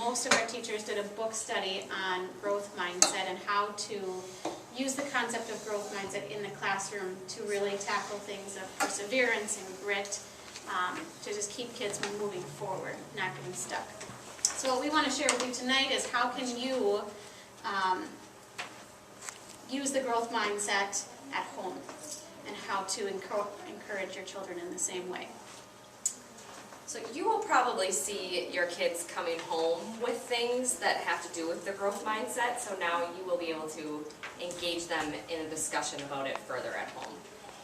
most of our teachers did a book study on growth mindset and how to use the concept of growth mindset in the classroom to really tackle things of perseverance and grit, to just keep kids moving forward, not getting stuck. So what we want to share with you tonight is how can you use the growth mindset at home and how to encourage your children in the same way. So you will probably see your kids coming home with things that have to do with the growth mindset, so now you will be able to engage them in a discussion about it further at home.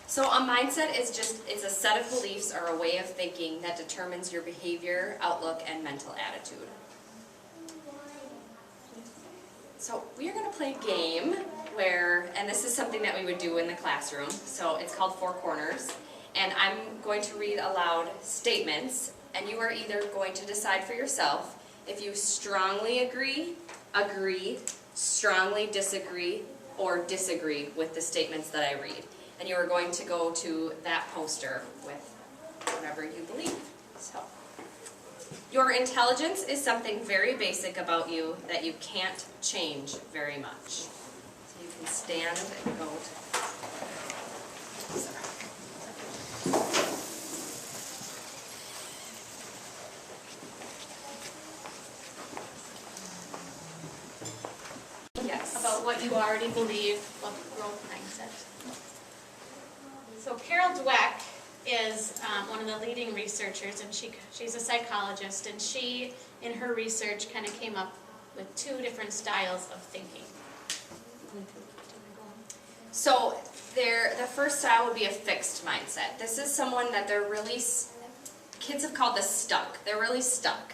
So a mindset is a set of beliefs or a way of thinking that determines your behavior, outlook, and mental attitude. So we are going to play a game where, and this is something that we would do in the classroom, so it's called Four Corners, and I'm going to read aloud statements, and you are either going to decide for yourself if you strongly agree, strongly disagree, or disagree with the statements that I read. And you are going to go to that poster with whatever you believe. So, your intelligence is something very basic about you that you can't change very much. So you can stand and go to... Yes. About what you already believe about growth mindset. So Carol Dweck is one of the leading researchers, and she's a psychologist, and she, in her research, kind of came up with two different styles of thinking. So the first style would be a fixed mindset. This is someone that they're really, kids have called this stuck. They're really stuck.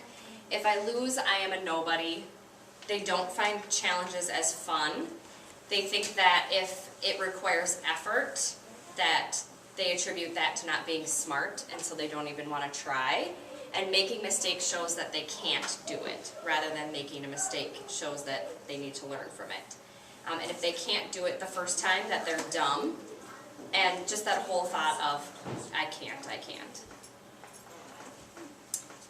If I lose, I am a nobody. They don't find challenges as fun. They think that if it requires effort, that they attribute that to not being smart, and so they don't even want to try. And making mistakes shows that they can't do it, rather than making a mistake shows that they need to learn from it. And if they can't do it the first time, that they're dumb, and just that whole thought of, I can't.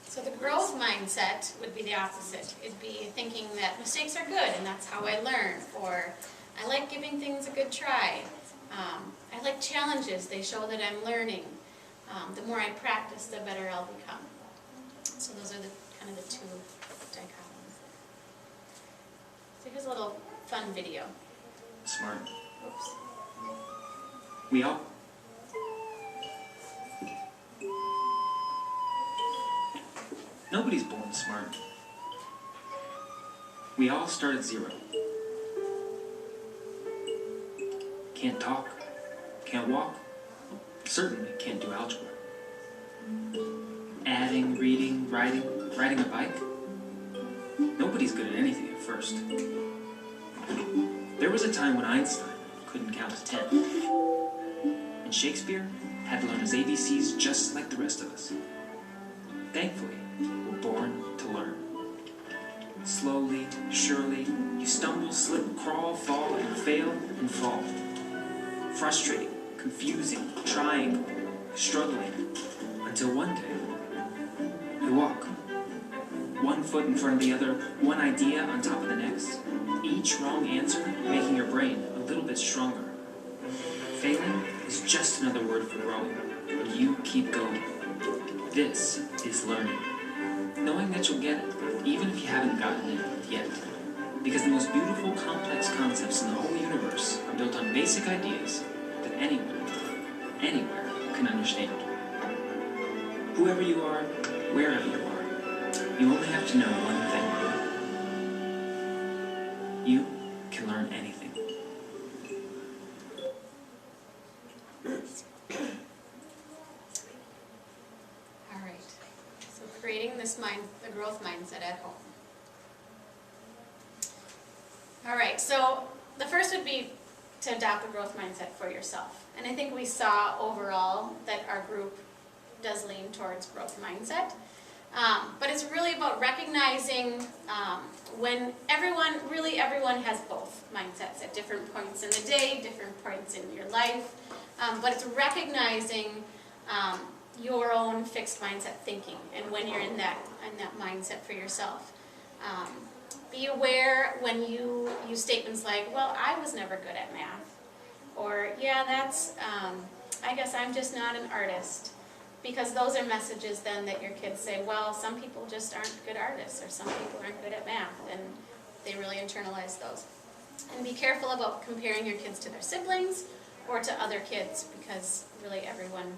So the growth mindset would be the opposite. It'd be thinking that mistakes are good and that's how I learn, or I like giving things a good try. I like challenges, they show that I'm learning. The more I practice, the better I'll become. So those are kind of the two dichotomies. So here's a little fun video. Smart. Oops. We all... Nobody's born smart. We all start at zero. Can't talk, can't walk, certainly can't do algebra. Adding, reading, riding a bike. Nobody's good at anything at first. There was a time when Einstein couldn't count to 10. And Shakespeare had to learn his ABCs just like the rest of us. Thankfully, we're born to learn. Slowly, surely, you stumble, slip, crawl, fall, and fail, and fall. Frustrating, confusing, trying, struggling, until one day, you walk. One foot in front of the other, one idea on top of the next. Each wrong answer making your brain a little bit stronger. Failing is just another word for growing. You keep going. This is learning. Knowing that you'll get it, even if you haven't gotten it yet. Because the most beautiful, complex concepts in the whole universe are built on basic ideas that anyone, anywhere, can understand. Whoever you are, wherever you are, you only have to know one thing. You can learn anything. All right. So creating this the growth mindset at home. All right, so the first would be to adopt a growth mindset for yourself. And I think we saw overall that our group does lean towards growth mindset. But it's really about recognizing when everyone has both mindsets at different points in the day, different points in your life. But it's recognizing your own fixed mindset thinking and when you're in that mindset for yourself. Be aware when you use statements like, well, I was never good at math. Or, yeah, that's, I guess I'm just not an artist. Because those are messages then that your kids say, well, some people just aren't good artists, or some people aren't good at math, and they really internalize those. And be careful about comparing your kids to their siblings or to other kids, because really everyone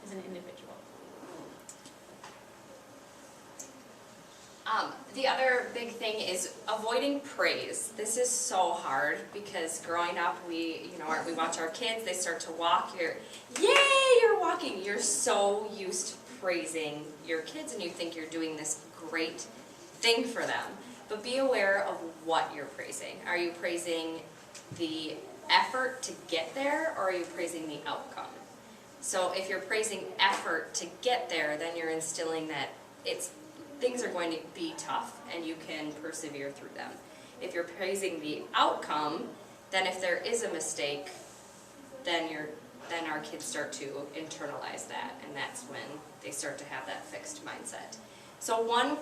is an individual. The other big thing is avoiding praise. This is so hard because growing up, we watch our kids, they start to walk, you're walking. You're so used to praising your kids and you think you're doing this great thing for them. But be aware of what you're praising. Are you praising the effort to get there, or are you praising the outcome? So if you're praising effort to get there, then you're instilling that things are going to be tough and you can persevere through them. If you're praising the outcome, then if there is a mistake, then our kids start to internalize that, and that's when they start to have that fixed mindset. So one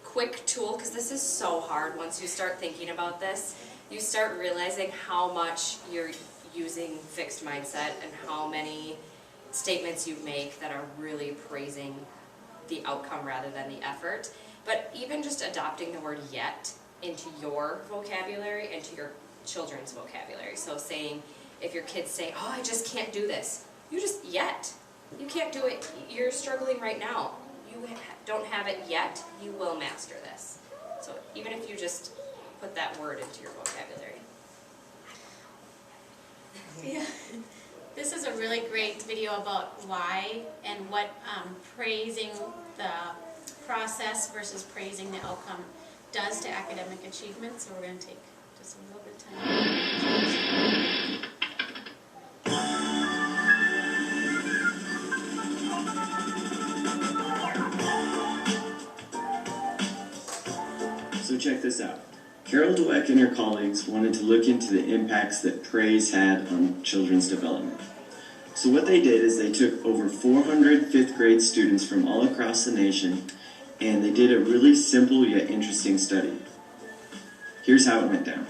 quick tool, because this is so hard once you start thinking about this, you start realizing how much you're using fixed mindset and how many statements you make that are really praising the outcome rather than the effort. But even just adopting the word yet into your vocabulary, into your children's vocabulary. So saying, if your kids say, oh, I just can't do this, you just yet. You can't do it, you're struggling right now. You don't have it yet, you will master this. So even if you just put that word into your vocabulary. Yeah. This is a really great video about why and what praising the process versus praising the outcome does to academic achievement. So we're going to take just a little bit of time. So check this out. Carol Dweck and her colleagues wanted to look into the impacts that praise had on children's development. So what they did is they took over 400 fifth grade students from all across the nation, and they did a really simple yet interesting study. Here's how it went down.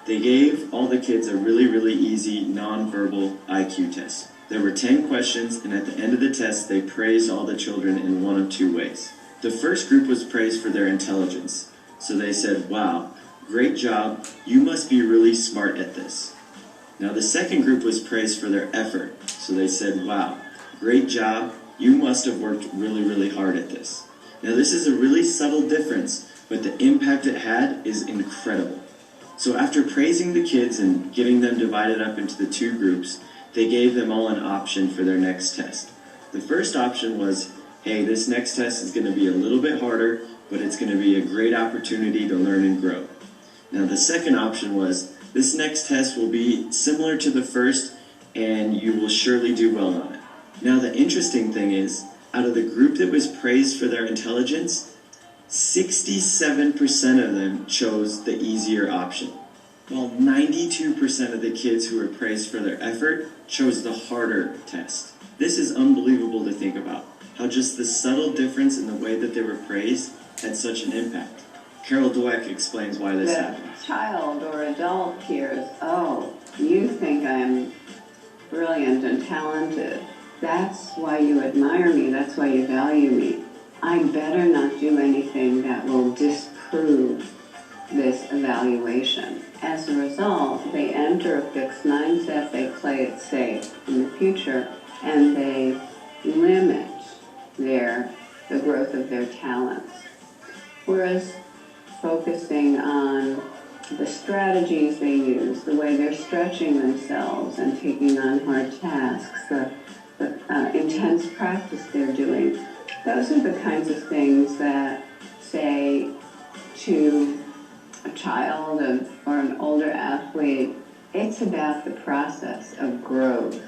They gave all the kids a really easy nonverbal IQ test. There were 10 questions, and at the end of the test, they praised all the children in one of two ways. The first group was praised for their intelligence. So they said, wow, great job, you must be really smart at this. Now the second group was praised for their effort. So they said, wow, great job, you must have worked really hard at this. Now this is a really subtle difference, but the impact it had is incredible. So after praising the kids and getting them divided up into the two groups, they gave them all an option for their next test. The first option was, hey, this next test is going to be a little bit harder, but it's going to be a great opportunity to learn and grow. Now the second option was, this next test will be similar to the first, and you will surely do well on it. Now the interesting thing is, out of the group that was praised for their intelligence, 67% of them chose the easier option, while 92% of the kids who were praised for their effort chose the harder test. This is unbelievable to think about, how just the subtle difference in the way that they were praised had such an impact. Carol Dweck explains why this happened. The child or adult hears, oh, you think I'm brilliant and talented. That's why you admire me. That's why you value me. I better not do anything that will disprove this evaluation. As a result, they enter a fixed mindset, they play it safe in the future, and they limit the growth of their talents. Whereas focusing on the strategies they use, the way they're stretching themselves and taking on hard tasks, the intense practice they're doing, those are the kinds of things that say to a child or an older athlete, it's about the process of growth.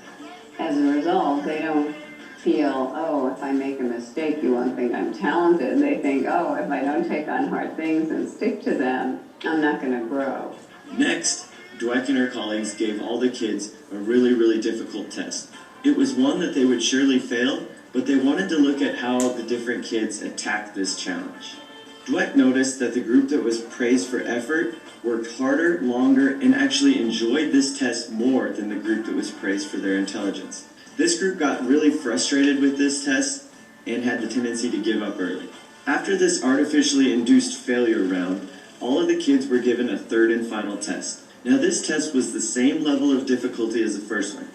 As a result, they don't feel, oh, if I make a mistake, you won't think I'm talented. They think, oh, if I don't take on hard things and stick to them, I'm not going to grow. Next, Dweck and her colleagues gave all the kids a really difficult test. It was one that they would surely fail, but they wanted to look at how the different kids attacked this challenge. Dweck noticed that the group that was praised for effort worked harder, longer, and actually enjoyed this test more than the group that was praised for their intelligence. This group got really frustrated with this test and had the tendency to give up early. After this artificially induced failure round, all of the kids were given a third and final test. Now this test was the same level of difficulty as the first one,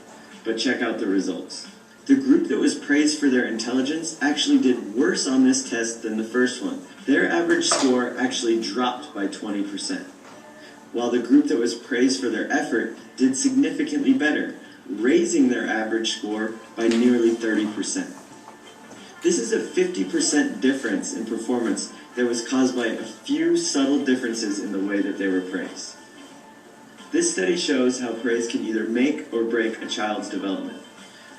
but check out the results. The group that was praised for their intelligence actually did worse on this test than the first one. Their average score actually dropped by 20%, while the group that was praised for their effort did significantly better, raising their average score by nearly 30%. This is a 50% difference in performance that was caused by a few subtle differences in the way that they were praised. This study shows how praise can either make or break a child's development.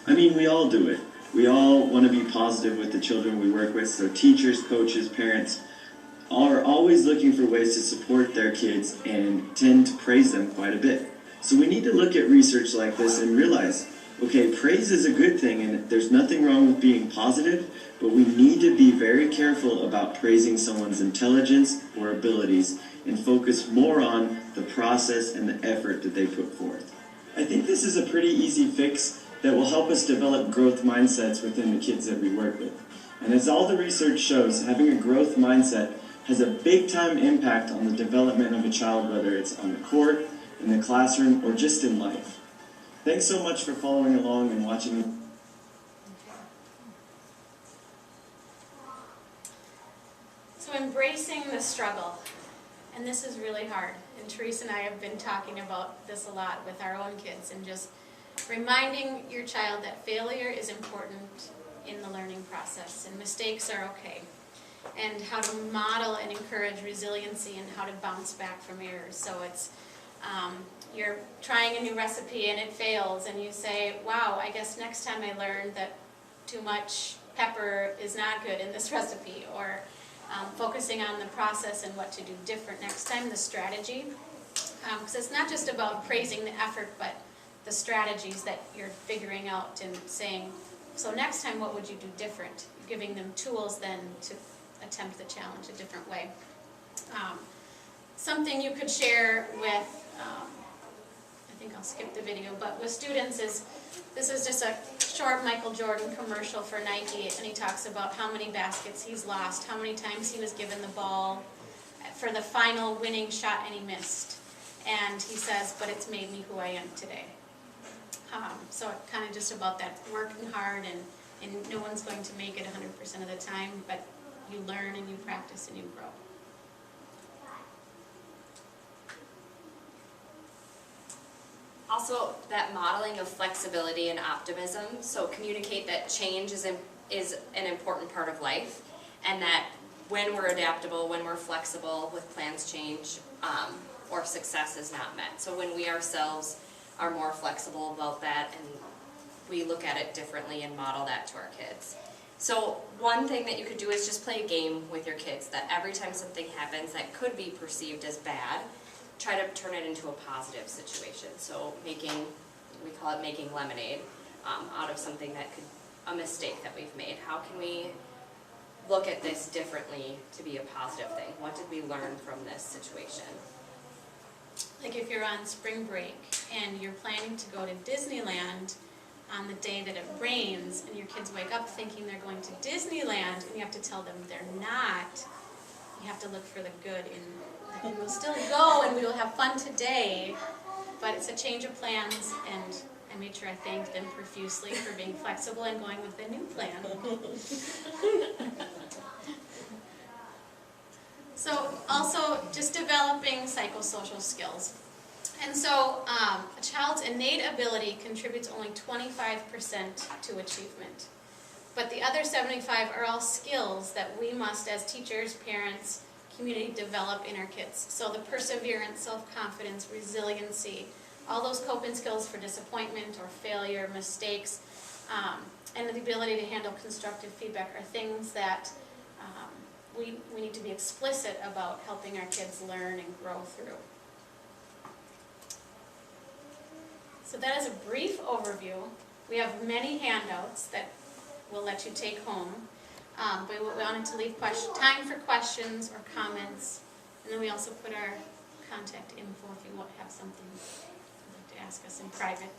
I mean, we all do it. We all want to be positive with the children we work with, so teachers, coaches, parents are always looking for ways to support their kids and tend to praise them quite a bit. So we need to look at research like this and realize, okay, praise is a good thing and there's nothing wrong with being positive, but we need to be very careful about praising someone's intelligence or abilities and focus more on the process and the effort that they put forth. I think this is a pretty easy fix that will help us develop growth mindsets within the kids that we work with. And as all the research shows, having a growth mindset has a big time impact on the development of a child, whether it's on the court, in the classroom, or just in life. Thanks so much for following along and watching. So embracing the struggle, and this is really hard. And Teresa and I have been talking about this a lot with our own kids, and just reminding your child that failure is important in the learning process, and mistakes are okay. And how to model and encourage resiliency and how to bounce back from errors. So it's, you're trying a new recipe and it fails, and you say, wow, I guess next time I learned that too much pepper is not good in this recipe, or focusing on the process and what to do different next time, the strategy. Because it's not just about praising the effort, but the strategies that you're figuring out and saying, so next time what would you do different? Giving them tools then to attempt the challenge a different way. Something you could share with, I think I'll skip the video, but with students is, this is just a short Michael Jordan commercial for Nike, and he talks about how many baskets he's lost, how many times he was given the ball for the final winning shot and he missed. And he says, but it's made me who I am today. So it's kind of just about that working hard, and no one's going to make it 100% of the time, but you learn and you practice and you grow. Also, that modeling of flexibility and optimism, so communicate that change is an important part of life, and that when we're adaptable, when we're flexible with plans change, or success is not met. So when we ourselves are more flexible about that, and we look at it differently and model that to our kids. So one thing that you could do is just play a game with your kids, that every time something happens that could be perceived as bad, try to turn it into a positive situation. So we call it making lemonade out of something that a mistake that we've made. How can we look at this differently to be a positive thing? What did we learn from this situation? Like if you're on spring break and you're planning to go to Disneyland on the day that it rains, and your kids wake up thinking they're going to Disneyland, and you have to tell them they're not, you have to look for the good in that we will still go and we will have fun today, but it's a change of plans, and I made sure I thanked them profusely for being flexible and going with a new plan. So also just developing psychosocial skills. And so a child's innate ability contributes only 25% to achievement. But the other 75 are all skills that we must, as teachers, parents, community, develop in our kids. So the perseverance, self-confidence, resiliency, all those coping skills for disappointment or failure, mistakes, and the ability to handle constructive feedback are things that we need to be explicit about helping our kids learn and grow through. So that is a brief overview. We have many handouts that we'll let you take home. But we wanted to leave time for questions or comments. And then we also put our contact info if you have something you'd like to ask us in private.